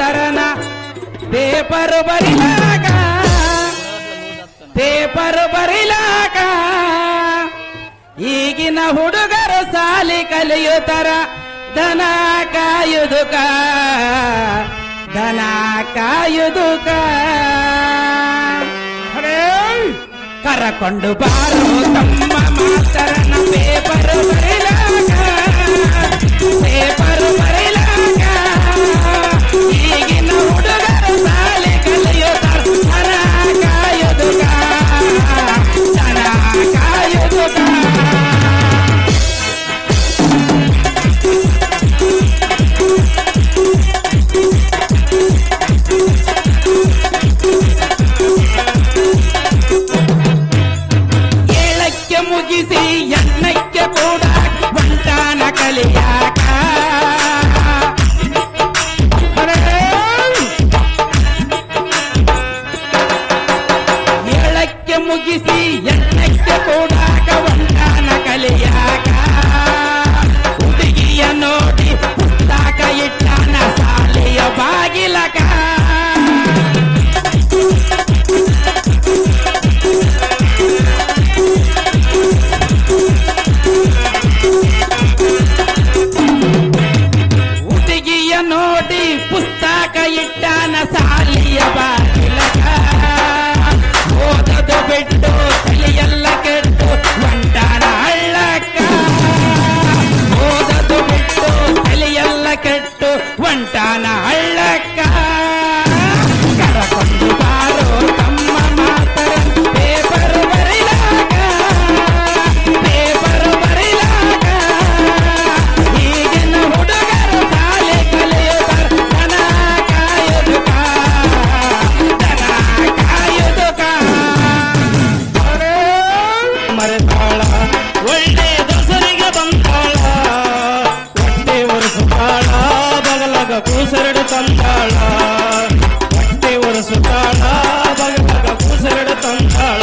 ಮಾತರನ paper ಬರಿಲಾಕ ಈಗಿನ ಹುಡುಗರು ಸಾಲಿ ಕಲಿಯುತ್ತರ ದನ ಕಾಯುದುಕ ಕರಕೊಂಡು ಬಾರೋ ತಮ್ಮ ಮಾತರನ ಪೇಪರ್ ಬರಿಲಾಕ ಈಗಿನ ಹುಡುಗರು ಸಾಲಿ ಕಲಿಯುತ್ತರ ದನ ಕಾಯುದುಕ ಮುಗಿಸಿ ಎಣ್ಣಕ್ಕೆ ಕೂಡ ಬಂಟಾನ ಕಲಿಯಾಕ ಏಳಕ್ಕೆ ಮುಗಿಸಿ ಎಣ್ಣಕ್ಕೆ ಕೂಡ ಬಂಟಾನ ಕಲಿಯಾಕ ಹುಡುಗಿಯ ನೋಡಿ ಪುಸ್ತಕ ಇಟ್ಟಾನ ಸಾಲಿಯ ಬಾಗಿಲಕ ನೋಡಿ ಪುಸ್ತಕ ಇಟ್ಟಾನ ಸಾಲಿಯ ಬಾಗಿಲಕ ಓದದು ಬಿಟ್ಟು ತಲೆಯೆಲ್ಲ ಕೆಟ್ಟು ಬಂಟಾನ ಹಳ್ಳಕ್ಕ ಓದದು ಬಿಟ್ಟು ತಲೆಯೆಲ್ಲ ಕೆಟ್ಟು ಒಂಟಾನ ಹಳ್ಳಕ್ಕ ಕರಕೊಂಡು ಬಾರೋ ತಮ್ಮ ಮಾತರ ಪೇಪರ್ ಬರಿಲಾಕ ಈಗಿನ ಹುಡುಗರು ಸಾಲೆ ಕಲಿಯುತ್ತರ ದನ ಕಾಯುದುಕ ಮರೆತಾಳ ಒಳ್ಳೆ ದಸರಿಗೆ ಬಂದಾಳ ಹೊಟ್ಟೆ ಒರೆಸುತ್ತಾಳ ಬಗಲಗ ಕೂಸರಡು ತಂದಾಳ ಹೊಟ್ಟೆ ಒರೆಸುತ್ತಾಳ ಬಗಲಗ ಕೂಸರಡು ತಂದಾಳ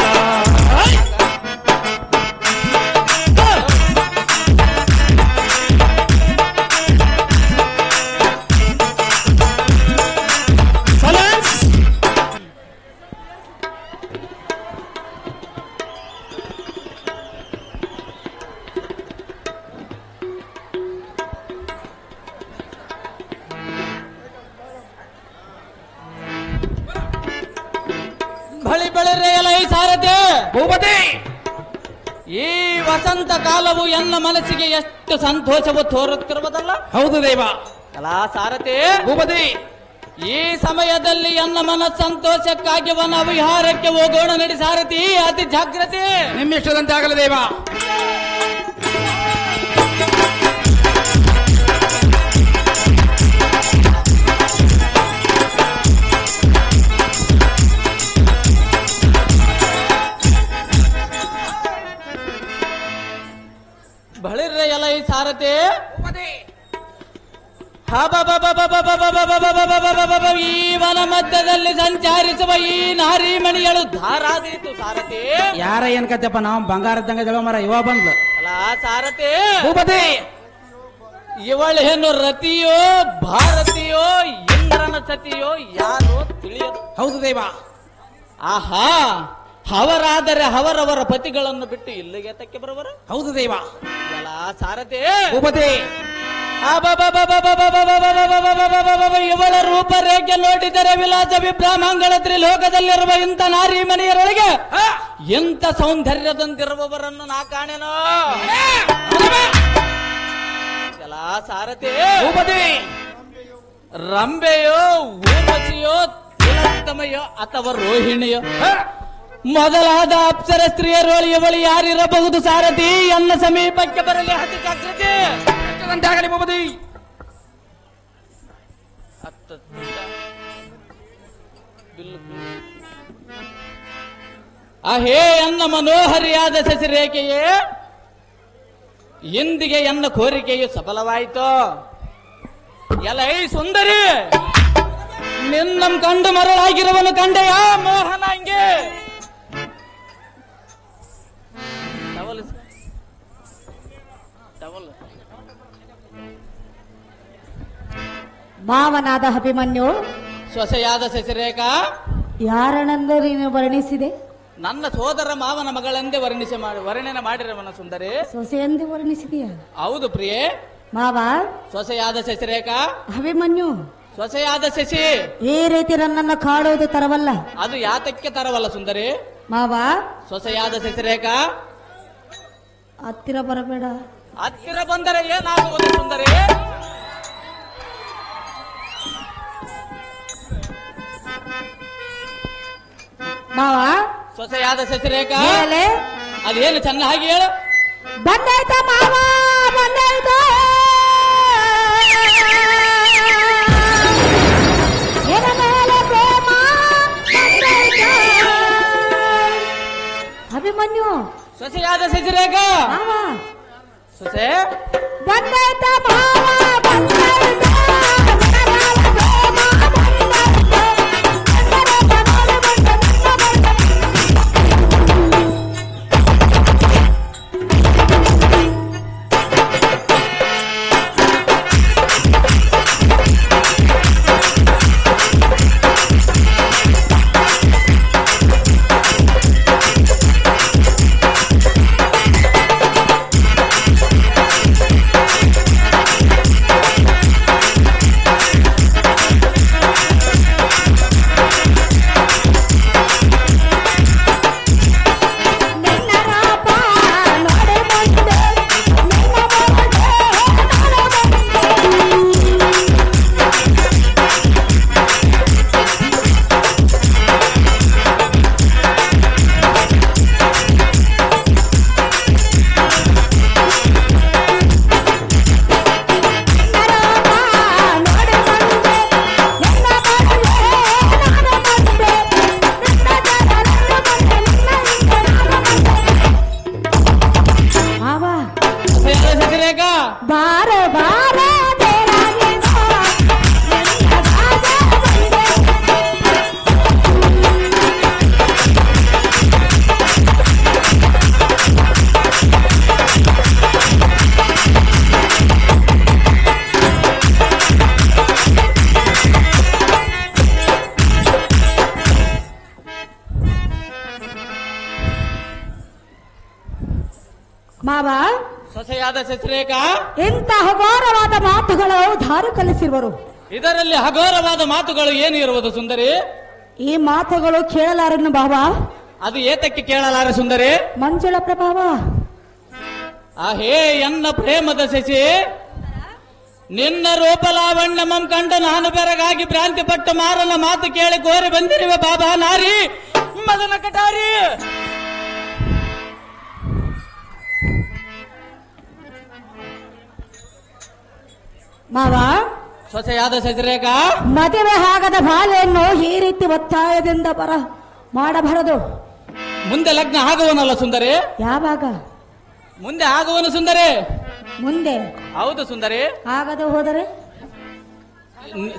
ಭೂಪತಿ, ಈ ವಸಂತ ಕಾಲವು ಎನ್ನ ಮನಸ್ಸಿಗೆ ಎಷ್ಟು ಸಂತೋಷವು ತೋರುತ್ತಿರುವುದಲ್ಲ. ಹೌದು ದೇವ. ಅಲಾ ಸಾರಥಿ ಭೂಪತಿ, ಈ ಸಮಯದಲ್ಲಿ ಎನ್ನ ಮನಸ್ಸು ಸಂತೋಷಕ್ಕಾಗಿ ವನ ವಿಹಾರಕ್ಕೆ ಹೋಗೋಣ ನಡಿ ಸಾರಥಿ. ಅತಿ ಜಾಗ್ರತೆ. ನಿಮ್ಮಿಷ್ಟದಂತೆ ಆಗಲ್ಲ ದೇವ. ಬಳಿರ್ರೆ ಎಲ್ಲ ಈ ಸಾರಥಿ. ಈ ವನ ಮಧ್ಯದಲ್ಲಿ ಸಂಚರಿಸುವ ಈ ನಾರಿಮಣಿಗಳು ಧಾರಾದೀತು ಸಾರಥಿ. ಯಾರ ಏನ್ ಕತ್ತಪ್ಪ, ನಾವು ಬಂಗಾರದಂಗ ಜಗ ಮರ ಇವ ಬಂದ್ಲು ಅಲ್ಲ ಸಾರಥಿ. ಭೂಪತಿ, ಇವಳೇನು ರತಿಯೋ ಭಾರತಿಯೋ ಇಂದ್ರನ ಸತಿಯೋ ಯಾರೋ ತಿಳಿಯದು. ಹೌದು ದೇವ. ಆಹಾ, ಅವರಾದರೆ ಅವರವರ ಪತಿಗಳನ್ನು ಬಿಟ್ಟು ಇಲ್ಲಿಗೆ ತಕ್ಕೆ ಬರುವರು. ಹೌದು ದೇವ. ಅಲ್ಲ ಸಾರಥಿ. ಭೂಪತಿ, ಇವಳ ರೂಪರೇಖೆ ನೋಡಿದರೆ ವಿಲಾಸ ವಿಭ್ರಮಾಂಗಳ ತ್ರಿಲೋಕದಲ್ಲಿರುವ ಇಂಥ ನಾರಿ ಮನೆಯರೊಳಗೆ ಎಂತ ಸೌಂದರ್ಯದಂತಿರುವವರನ್ನು ನಾ ಕಾಣೆನೋ. ಎಲ್ಲ ಸಾರಥಿ. ಭೂಪತಿ, ರಂಬೆಯೋ ಊರ್ವಶಿಯೋ ತಿಲೋತ್ತಮೆಯೋ ಅಥವಾ ರೋಹಿಣಿಯೋ ಮೊದಲಾದ ಅಪ್ಸರ ಸ್ತ್ರೀಯರೊಳಗೆ ಇವಳು ಯಾರಿರಬಹುದು ಸಾರಥಿ? ಎನ್ನ ಸಮೀಪಕ್ಕೆ ಬರಲಿ. ಅತಿ ಜಾಗೃತಿ. ಆಗಲಿ ಭೂಪತಿ. ಅಹೇ ಎನ್ನ ಮನೋಹರಿಯಾದ ಶಶಿರೇಖೆಯೇ, ಇಂದಿಗೆ ಎನ್ನ ಕೋರಿಕೆಯು ಸಫಲವಾಯಿತು. ಎಲೈ ಸುಂದರಿ, ನಿನ್ನ ಕಂಡು ಮರಳಾಗಿರುವನು ಕಂಡೆಯ ಮೋಹನ. ಹಂಗೆ ಮಾವನಾದ ಅಭಿಮನ್ಯು ಸೊಸೆಯಾದ ಶಶಿರೇಖಾ ಯಾರನೆಂದು ನೀನು ವರ್ಣಿಸಿದೆ? ನನ್ನ ಸೋದರ ಮಾವನ ಮಗಳೆಂದೇ ವರ್ಣನೆ ಮಾಡಿರವನ ಸುಂದರಿ. ಸೊಸೆ ಎಂದು ವರ್ಣಿಸಿದೆಯ? ಹೌದು ಪ್ರಿಯೆ. ಮಾವ ಸೊಸೆಯಾದ ಶಶಿರೇಖಾ ಅಭಿಮನ್ಯು ಸೊಸೆಯಾದ ಶಶಿ ಈ ರೀತಿ ನನ್ನನ್ನು ಕಾಡುವುದು ತರವಲ್ಲ. ಅದು ಯಾತಕ್ಕೆ ತರವಲ್ಲ ಸುಂದರಿ. ಮಾವ ಸೊಸೆಯಾದ ಶಶಿರೇಖಾ ಹತ್ತಿರ ಬರಬೇಡ. ಹತ್ತಿರ ಬಂದರೆ ಏನಾಗುವುದು ಸುಂದರಿ? ಮಾವ ಸೊಸೆಯಾದ ಶಶಿರೇಖಾ ಹೇಳಲೆ? ಅದೇನು ಚೆನ್ನಾಗಿ ಹೇಳು. ಬಂದಾಯ್ತ ಮಾವ ಬಂದಾಯ್ತ. ಎನ ಮೇಲೆ ಪ್ರೇಮ ಬಂದಾಯ್ತ. ಅಭಿಮನ್ಯು ಸೊಸೆಯಾದ ಶಶಿರೇಖಾ ಮಾವ ಸೊಸೆ ಬಂದಾಯ್ತ ಮಾವ ಬಂದಾಯ್ತ. ಬಾರ ಬಾರ ಮಾವ ಸೊಸೆಯಾದ ಶಶಿರೇಖಾ ಇಂಥ ಹಗೋರವಾದ ಮಾತುಗಳು ಧಾರು ಕಲಿಸಿರುವರು. ಇದರಲ್ಲಿ ಹಗೋರವಾದ ಮಾತುಗಳು ಏನು ಇರುವುದು ಸುಂದರಿ? ಈ ಮಾತುಗಳು ಕೇಳಲಾರನು ಬಾಬಾ. ಅದು ಏತಕ್ಕೆ ಕೇಳಲಾರ ಸುಂದರಿ? ಮಂಜುಳ ಪ್ರಭಾವ ಹೇ ಎನ್ನ ಪ್ರೇಮದ ಶಶಿ, ನಿನ್ನ ರೂಪಲಾವಣ್ಯಮಂ ಕಂಡು ನಾನು ಬೆರಗಾಗಿ ಭ್ರಾಂತಿ ಪಟ್ಟ ಮಾರನ ಮಾತು ಕೇಳಿ ಕೋರಿ ಬಂದಿರುವೆ ಬಾಬಾ ನಾರಿ ಮದನ ಕಟಾರಿ. ಮಾವ ಸೊಸೆಯಾದ ಶಶಿರೇಖಾ ಮದುವೆ ಆಗದ ಬಾಲೆಯನ್ನು ಈ ರೀತಿ ಒತ್ತಾಯದಿಂದ ಮಾಡಬಾರದು. ಮುಂದೆ ಲಗ್ನ ಆಗುವನಲ್ಲ ಸುಂದರಿ? ಯಾವಾಗ? ಮುಂದೆ ಆಗುವನು ಸುಂದರಿ. ಮುಂದೆ? ಹೌದು ಸುಂದರಿ. ಆಗದೆ ಹೋದರೆ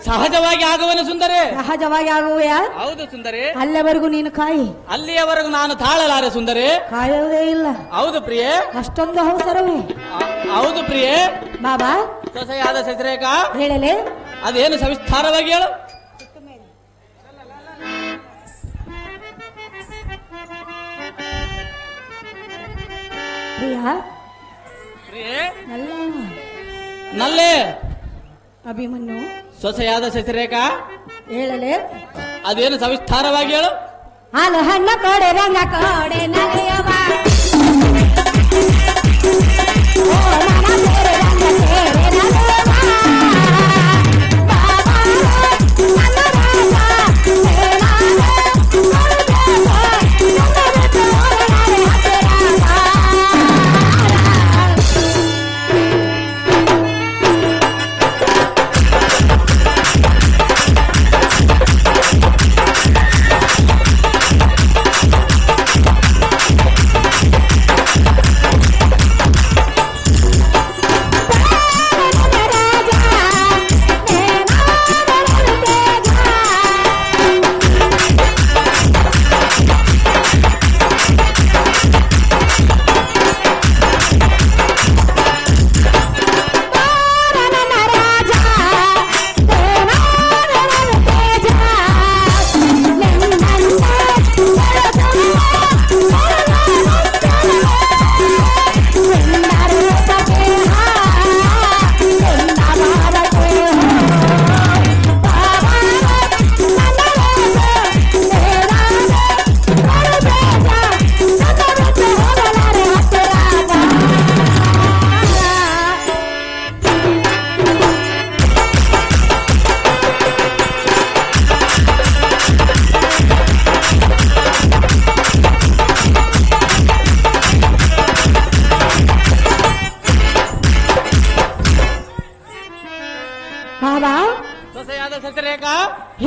ಸಹಜವಾಗಿ ಆಗುವನು ಸುಂದರಿ. ಸಹಜವಾಗಿ ಆಗುವೆಯಾ? ಹೌದು ಸುಂದರಿ. ಅಲ್ಲಿವರೆಗೂ ನೀನು ಕಾಯಿ. ಅಲ್ಲಿಯವರೆಗೂ ನಾನು ತಾಳಲಾರೆ ಸುಂದರಿ. ಕಾಯುವುದೇ ಇಲ್ಲ. ಹೌದು ಪ್ರಿಯೆ. ಅಷ್ಟೊಂದು ಅವಸರವೇ? ಹೌದು ಪ್ರಿಯೆ. ಬಾಬಾ ಸೊಸೆಯಾದ ಶಶಿರೇಖಾ ಹೇಳಲೆ? ಅದೇನು ಸವಿಸ್ತಾರವಾಗಿ ಹೇಳು. ಪ್ರಿಯಾ ಪ್ರಿಯೆ ನಲ್ಲ ನಲ್ಲೇ ಅಭಿಮನ್ಯು ಸೊಸೆಯಾದ ಶಶಿರೇಖಾ ಹೇಳಲೆ? ಅದೇನು ಸವಿಸ್ತಾರವಾಗಿ ಹೇಳು. ಹಾಲು ಹಣ್ಣ ಕೊಡೆ ರಂಗ ಕೊಡೆ ನಲೆಯವ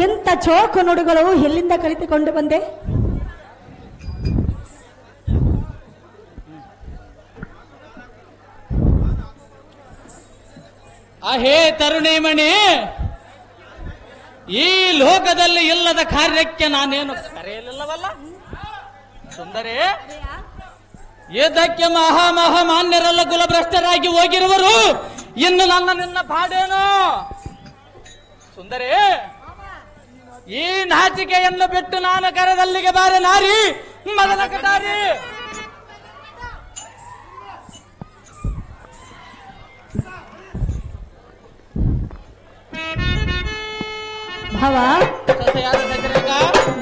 ಇಂಥ ಚೋಕು ನುಡಿಗಳು ಎಲ್ಲಿಂದ ಕಲಿತುಕೊಂಡು ಬಂದೆ? ಅಹೇ ತರುಣಿಮಣಿ, ಈ ಲೋಕದಲ್ಲಿ ಇಲ್ಲದ ಕಾರ್ಯಕ್ಕೆ ನಾನೇನು ಕರೆಯಲಿಲ್ಲವಲ್ಲ ಸುಂದರಿ. ಇದಕ್ಕೆ ಮಹಾಮಾನ್ಯರೆಲ್ಲ ಕುಲಭ್ರಷ್ಟರಾಗಿ ಹೋಗಿರುವರು. ಇನ್ನು ನಿನ್ನ ಪಾಡೇನು ಸುಂದರಿ? ಈ ನಾಚಿಕೆಯನ್ನು ಬಿಟ್ಟು ನಾನು ಕರೆದಲ್ಲಿಗೆ ಬಾರೆ ನಾರಿ ಮಗನ ಕಟಾರಿ. ಭಾವ,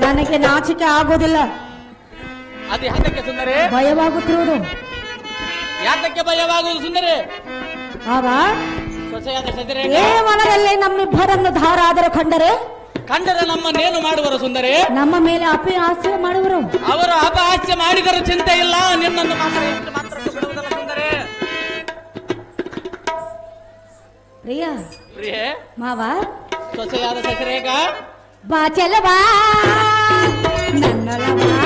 ನನಗೆ ನಾಚಿಕೆ ಆಗೋದಿಲ್ಲ. ಅದು ಯಾತಕ್ಕೆ ಸುಂದರಿ? ಭಯವಾಗುತ್ತಿರುವುದು. ಯಾತಕ್ಕೆ ಭಯವಾಗುವುದು ಸುಂದರಿ? ಭಾವ, ಸೊಸೆಯಾದ ಏ ವನದಲ್ಲಿ ನಮ್ಮಿಬ್ಬರನ್ನು ಧಾರಾದರೂ ಕಂಡರೆ ನಮ್ಮನ್ನೇನು ಮಾಡುವರು ಸುಂದರಿ? ನಮ್ಮ ಮೇಲೆ ಅಪಹಾಸ್ಯ ಮಾಡುವರು. ಅವರು ಅಪಹಾಸ್ಯ ಮಾಡಿದರೂ ಚಿಂತೆ ಇಲ್ಲ, ನಿನ್ನನ್ನು ಮಾತ್ರ ಬಿಡುವುದಲ್ಲ ಸುಂದರಿ. ಪ್ರಿಯೆ ಮಾವ, ಸೊಸೆಯಾದ ಸಸರೇಗ ಬಾ ಚೆಲವಾ ನನ್ನೊಲವಾ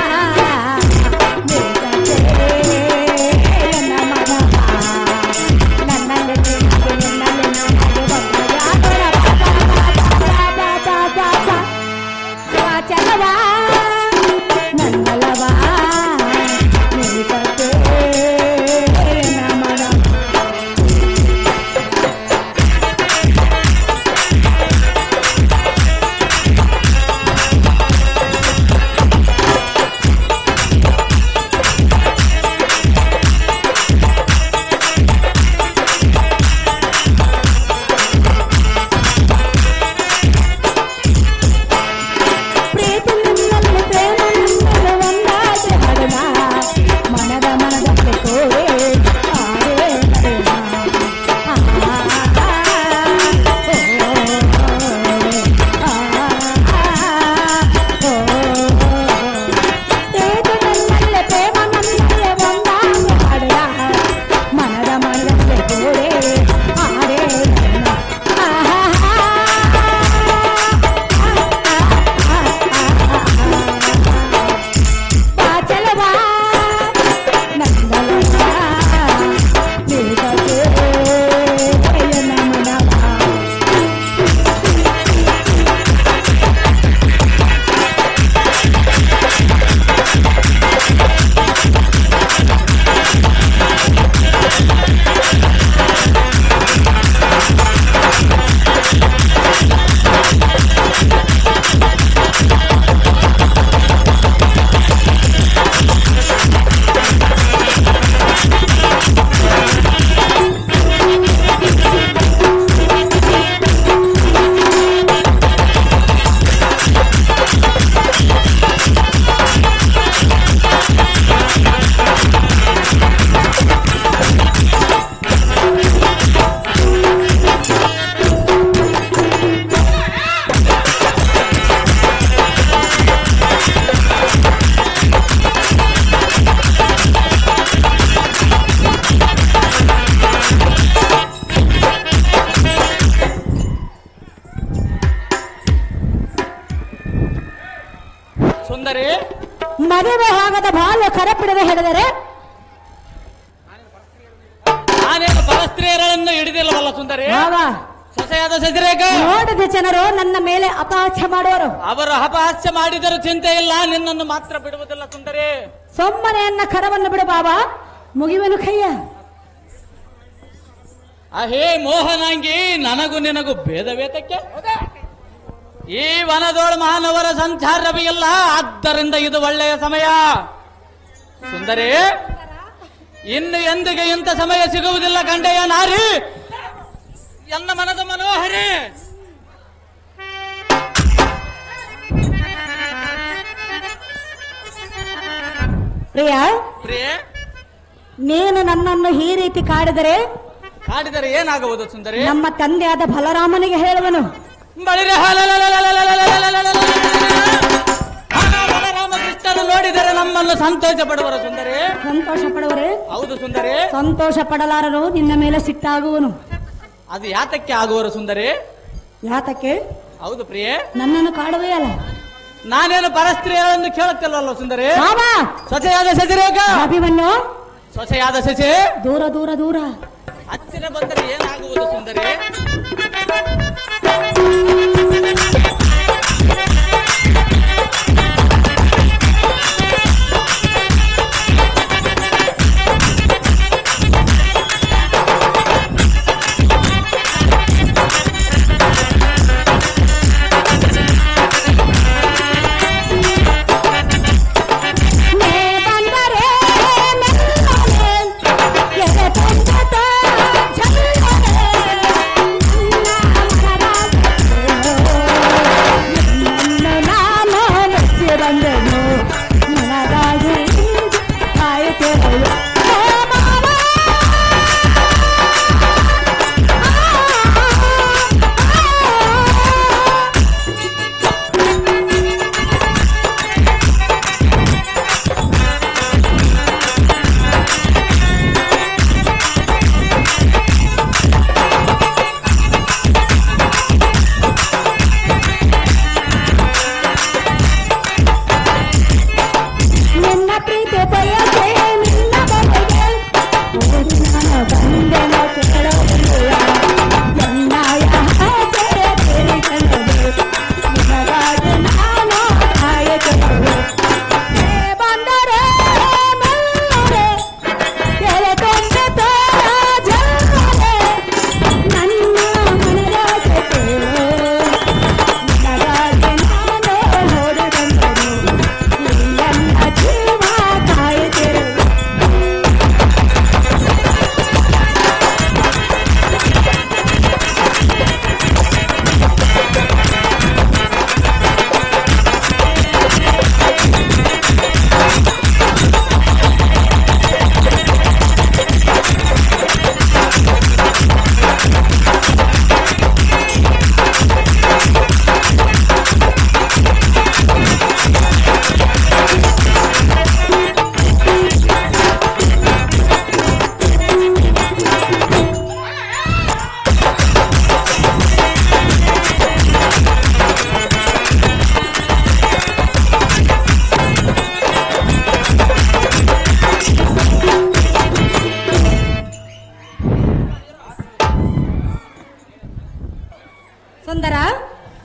ಮದುವೆ ಆಗದ ಬಾಲ್ಯ ಕರಪಿಡದೆ ಹೇಳಿದರೆ ನಾನೇನು ಪರಸ್ತ್ರೀಯರನ್ನು ಹಿಡಿದಿಲ್ಲವಲ್ಲ ಸುಂದರಿ. ಸೊಸೆಯಾದ ಸಸಿರೇಖ ನೋಡಿದ ಜನರು ನನ್ನ ಮೇಲೆ ಅಪಹಾಸ್ಯ ಮಾಡುವರು. ಅವರು ಅಪಹಾಸ್ಯ ಮಾಡಿದರೂ ಚಿಂತೆ ಇಲ್ಲ, ನಿನ್ನನ್ನು ಮಾತ್ರ ಬಿಡುವುದಿಲ್ಲ ಸುಂದರಿ. ಸೊಮ್ಮನೆಯನ್ನ ಕರವನ್ನು ಬಿಡು ಬಾಬಾ, ಮುಗಿವೆನು ಕೈಯ. ಅಹೇ ಮೋಹನಾಂಗಿ, ನನಗೂ ನಿನಗೂ ಭೇದವೇತಕ್ಕೆ? ಈ ವನದೋಳು ಮಾನವರ ಸಂಚಾರವಿಲ್ಲ, ಆದ್ದರಿಂದ ಇದು ಒಳ್ಳೆಯ ಸಮಯ ಸುಂದರಿ. ಇನ್ನು ಎಂದಿಗೆ ಇಂಥ ಸಮಯ ಸಿಗುವುದಿಲ್ಲ ಕಂಡೆಯ ನಾರಿ, ಎನ್ನ ಮನದ ಮನೋಹರಿ. ಪ್ರಿಯ, ನೀನು ನನ್ನನ್ನು ಈ ರೀತಿ ಕಾಡಿದರೆ ಏನಾಗುವುದು ಸುಂದರಿ? ನಮ್ಮ ತಂದೆಯಾದ ಬಲರಾಮನಿಗೆ ಹೇಳುವನು. ಬಲರಾಮಕೃಷ್ಣರು ನೋಡಿದರೆ ನಮ್ಮನ್ನು ಸಂತೋಷ ಪಡುವರು ಸುಂದರಿ. ಸಂತೋಷ ಪಡುವರೆ? ಹೌದು ಸುಂದರಿ. ಸಂತೋಷ ಪಡಲಾರರು ನಿನ್ನ ಮೇಲೆ ಸಿಟ್ಟಾಗುವನು. ಅದು ಯಾತಕ್ಕೆ ಆಗುವರು ಸುಂದರಿ? ಯಾತಕ್ಕೆ? ಹೌದು ಪ್ರಿಯೆ, ನನ್ನನ್ನು ಕಾಡುವೆ ಅಲ್ಲ. ನಾನೇನು ಪರಸ್ತ್ರೀಯರೆಂದು ಕೇಳುತ್ತಿಲ್ಲವಲ್ಲ ಸುಂದರಿ. ಮಾವ ಸೊಸೆಯಾದ ಶಶಿರೇಖ, ಅಭಿಮನ್ಯು ಸೊಸೆಯಾದ ಶಶಿ, ದೂರ ದೂರ ದೂರ. ಹತ್ತಿರ ಬಂದರೆ ಏನಾಗುವುದು ಸುಂದರಿ?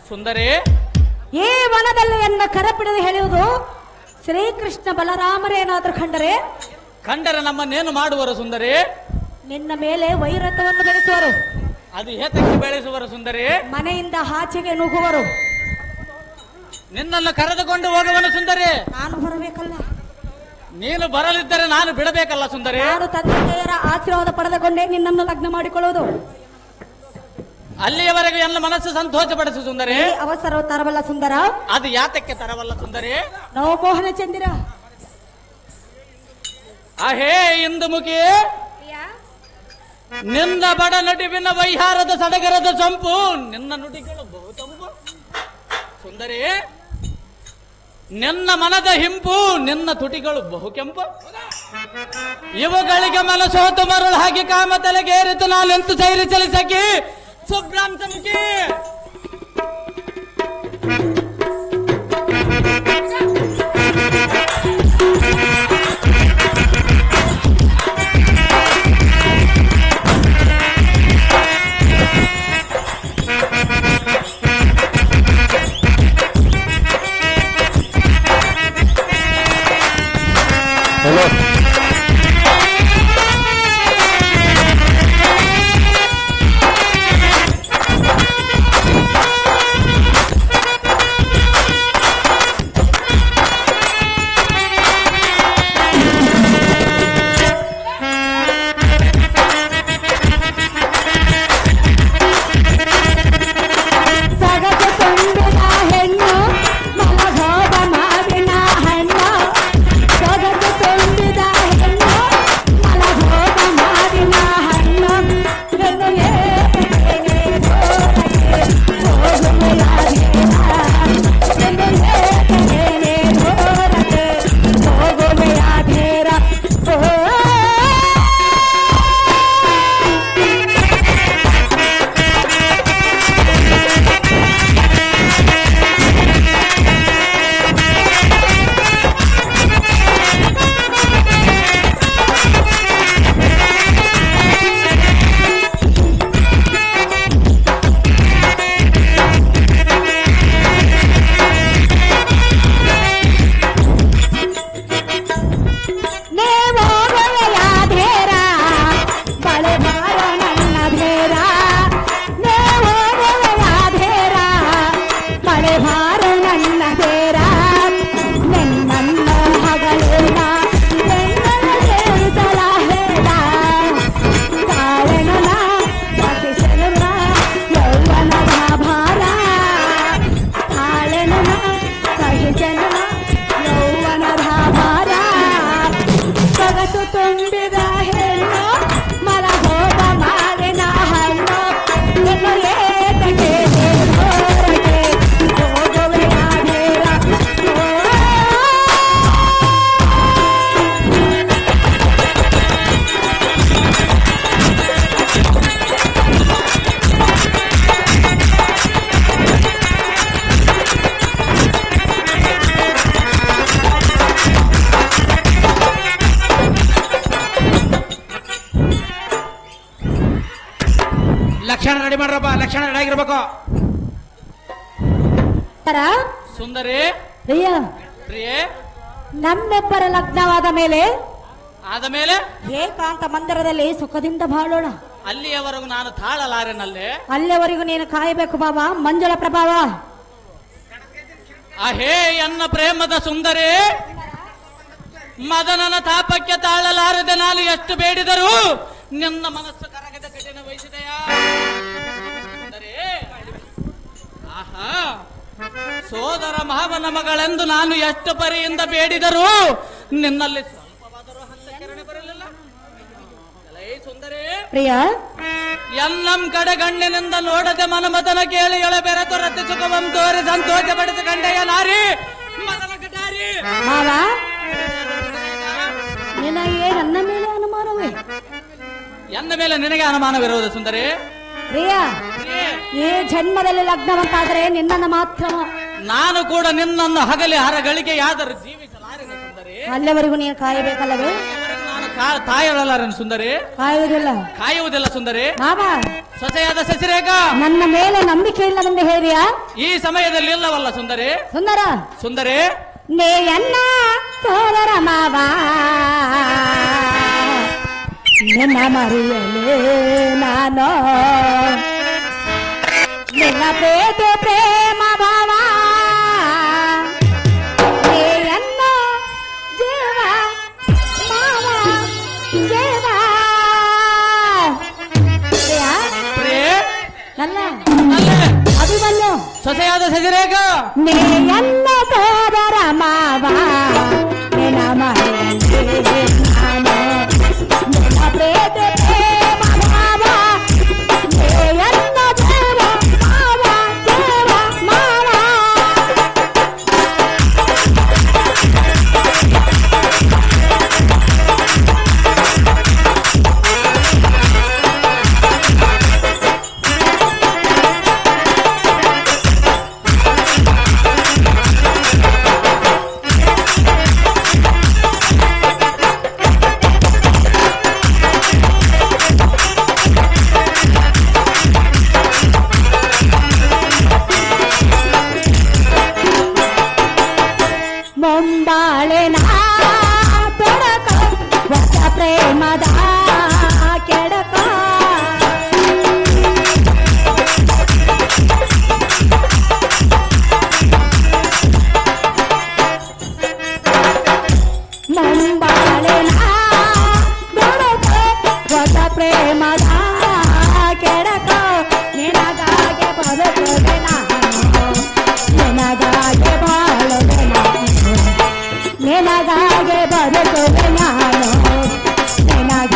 ಸುಂದರಿ, ಈ ವನದಲ್ಲಿ ಎನ್ನ ಕರಪಿಡಿದು ಹೇಳುವುದು ಶ್ರೀಕೃಷ್ಣ ಬಲರಾಮರೇನಾದ್ರೂ ಕಂಡರೆ ನಮ್ಮನ್ನೇನು ಮಾಡುವರು ಸುಂದರಿ? ನಿನ್ನ ಮೇಲೆ ವೈರತ್ವವನ್ನು ಬೆಳೆಸುವರು. ಅದು ಹೇತಕ್ಕೆ ಬೆಳೆಸುವರು ಸುಂದರಿ? ಮನೆಯಿಂದ ಆಚೆಗೆ ನುಗ್ಗುವರು. ನಿನ್ನನ್ನು ಕರೆದುಕೊಂಡು ಹೋಗುವನು ಸುಂದರಿ. ನಾನು ಬರಬೇಕಲ್ಲ. ನೀನು ಬರಲಿದ್ದರೆ ನಾನು ಬಿಡಬೇಕಲ್ಲ ಸುಂದರಿ. ನಾನು ತಂದೆಯರ ಆಶೀರ್ವಾದ ಪಡೆದುಕೊಂಡೇ ನಿನ್ನನ್ನು ಲಗ್ನ ಮಾಡಿಕೊಳ್ಳುವುದು. ಅಲ್ಲಿಯವರೆಗೂ ಎಲ್ಲ ಮನಸ್ಸು ಸಂತೋಷ ಪಡಿಸು ಸುಂದರಿ. ಅವಸರ ತರವಲ್ಲ ಸುಂದರ. ಅದು ಯಾತಕ್ಕೆ ತರವಲ್ಲ ಸುಂದರಿ? ನಾವು ಮೋಹನ ಚಂದಿರ. ಅಹೇ ಇಂದು ಮುಖಿ, ನಿನ್ನ ಬಡ ನಡುವಿನ ವೈಹಾರದ ಸಡಗರದ ಚಂಪು, ನಿನ್ನ ನುಡಿಗಳು ಬಹುತಂಪು ಸುಂದರಿ. ನಿನ್ನ ಮನದ ಹಿಂಪು, ನಿನ್ನ ತುಟಿಗಳು ಬಹು ಕೆಂಪು. ಇವುಗಳಿಗೆ ಮನಸೋತು ಮರಳು ಹಾಕಿ ಕಾಮ ತಲೆಗೇರಿತು ನಾನೆಂತು ಸೈರಿ ಚಲಿಸಕಿ ಸುಬ್ರಾಂಶ ಮುಖಿ. ಭಾರ ನನ್ನ ಬೇರ ನಿನ್ನ ಹಗಲೇನ ಸಲ ಹೇಳ ಕಾರಣನ ಪತಿಸನ ಯೌವನದ ಭಾರ ಕಾರಣನ ಸಹಿಸನ ಯೌವನದ ಭಾರ ಸೊಗಸು ತುಂಬಿದ ಹೆಣ್ಣು ಮರ ಹೋದ ಮಾರಿನ ಹಣ್ಣು ಇನ್ನು ಏತಕ್ಕೆ ಹೊರಗೆ ಹೋಗುವೆ ಆಡೇರ ಲಕ್ಷಣ ರೆಡಿ ಮಾಡ್ರಪ್ಪ, ಲಕ್ಷಣ ರೆಡಿ ಆಗಿರ್ಬೇಕು. ಸುಂದರಿ ಪ್ರಿಯ ಪ್ರಿಯೆ, ನಮ್ಮಿಬ್ಬರ ಲಗ್ನವಾದ ಮೇಲೆ ಆದ ಮೇಲೆ ಏಕಾಂತ ಮಂದಿರದಲ್ಲಿ ಸುಖದಿಂದ ಬಾಳೋಣ. ಅಲ್ಲಿಯವರೆಗೂ ನಾನು ತಾಳಲಾರೆನಲ್ಲೇ. ಅಲ್ಲಿಯವರೆಗೂ ನೀನು ಕಾಯಬೇಕು ಬಾಬಾ. ಮಂಜುಳ ಪ್ರಭಾವ ಅಹೇ ಎನ್ನ ಪ್ರೇಮದ ಸುಂದರಿ, ಮದನನ ತಾಪಕ್ಕೆ ತಾಳಲಾರದೆ ನಾನು ಎಷ್ಟು ಬೇಡಿದರೂ ನಿನ್ನ ಮನಸ್ಸು ಕರಗದ ಕಠಿಣ ವಹಿಸಿದೆಯಾ ಸುಂದರಿ? ಆಹಾ, ಸೋದರ ಮಾವನ ಮಗಳೆಂದು ನಾನು ಎಷ್ಟು ಪರಿಯಿಂದ ಬೇಡಿದರೂ ನಿನ್ನಲ್ಲಿ ಸ್ವಲ್ಪವಾದರೂ ಹಂತಕರಣೆ ಬರಲಿಲ್ಲ. ಸುಂದರಿ ಪ್ರಿಯ, ಎನ್ನಂ ಕಡೆ ಗಣ್ಣಿನಿಂದ ನೋಡದೆ ಮನಮತನ ಕೇಳಿ ಎಳೆ ಬೆರೆತು ರತಿ ಸುಖವಂ ತೋರಿ ಸಂತೋಷ ಪಡಿಸಿ ಕಂಡೆಯ ನಾರಿ ಮದನ ಕಟಾರಿ. ಮಾವ, ನಿನಗೆ ನನ್ನ ಮೇಲೆ ಅನುಮಾನವೇ? ಎನ್ನ ಮೇಲೆ ನಿನಗೆ ಅನುಮಾನವಿರುವುದು ಸುಂದರಿ? ಪ್ರಿಯ, ಈ ಜನ್ಮದಲ್ಲಿ ಲಗ್ನವಂತಾದರೆ ನಿನ್ನನ್ನು ಮಾತ್ರ. ನಾನು ಕೂಡ ನಿನ್ನನ್ನು ಹಗಲಿ ಹರಗಳಿಕೆಯಾದರೂ ಜೀವಿಸಲಾರೆನು ಸುಂದರಿ. ಅಲ್ಲಿವರೆಗೂ ನೀನು ಕಾಯಬೇಕಲ್ಲವೇ? ನಾನು ತಾಯಲಾರೆನು ಸುಂದರಿ. ಕಾಯುವುದಿಲ್ಲ ಸುಂದರಿ. ಮಾವ, ಸೊಸೆಯಾದ ಶಶಿರೇಖಾ, ನನ್ನ ಮೇಲೆ ನಂಬಿಕೆ ಇಲ್ಲವೆಂದು ಹೇಳಿಯಾ? ಈ ಸಮಯದಲ್ಲಿ ಇಲ್ಲವಲ್ಲ ಸುಂದರಿ. ಸುಂದರ ಸುಂದರಿ, ನೇ ಎನ್ನ ಸೋದರ ಮಾವ ನಿನ್ನ ಮರೆಯಲೇ ನಾನು, ನಿನ್ನ ಪ್ರೀತಿ ಪ್ರೇಮ ಭಾವ ನೇ ಎನ್ನ ಜೀವ ಮಾವ ಜೀವ. ಪ್ರಿಯೆ, ನನ್ನ ಅಲ್ಲೇ ಅಭಿಮನ್ಯು ಸೊಸೆಯಾದ ಶಶಿರೇಖಾ, ನೇ ಎನ್ನ ಸೋದರ ಮಾವ ನಿನ್ನ ಮರೆಯಲೇ ನಾನು, ನಿನ್ನ ಪ್ರೀತಿ ಪ್ರೇಮ ಭಾವ ನೇ ಎನ್ನ ಜೀವ ಮಾವ ಜೀವ ಮಾವ. ಮುಂಬಾಳೆನ ತೊಡಕ ಹೊಸ ಪ್ರೇಮದ ಕೆಡಕ, ಮುಂಬಾಳೆನ ತೊಡಕ ಹೊಸ ಪ್ರೇಮದ ಕೆಡಕ, ನಿನಗಾಗೆ ಬದುಕುವೆ ನಾನು, ನಿನಗಾಗೆ ಬಾಳುವೆ ನಾನು, ನಿನಗಾಗೆ ಬದುಕುವೆ ನಾನು, ನಿನಗಾಗೆ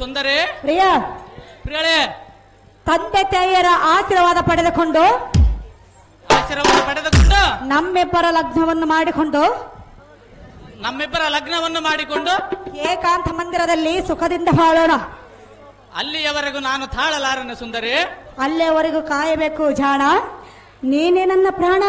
ಸುಂದರಿ ಪ್ರಿಯ ಪ್ರಿಯಳೇ, ತಂದೆ ತಾಯಿಯರ ಆಶೀರ್ವಾದ ಪಡೆದುಕೊಂಡು ಆಶೀರ್ವಾದ ಪಡೆದುಕೊಂಡು ನಮ್ಮಿಬ್ಬರ ಲಗ್ನವನ್ನು ಮಾಡಿಕೊಂಡು ನಮ್ಮಿಬ್ಬರ ಲಗ್ನವನ್ನು ಮಾಡಿಕೊಂಡು ಏಕಾಂತ ಮಂದಿರದಲ್ಲಿ ಸುಖದಿಂದ ಬಾಳೋಣ. ಅಲ್ಲಿಯವರೆಗೂ ನಾನು ತಾಳಲಾರನ ಸುಂದರಿ. ಅಲ್ಲಿಯವರೆಗೂ ಕಾಯಬೇಕು ಜಾಣ, ನೀನೇ ನನ್ನ ಪ್ರಾಣ.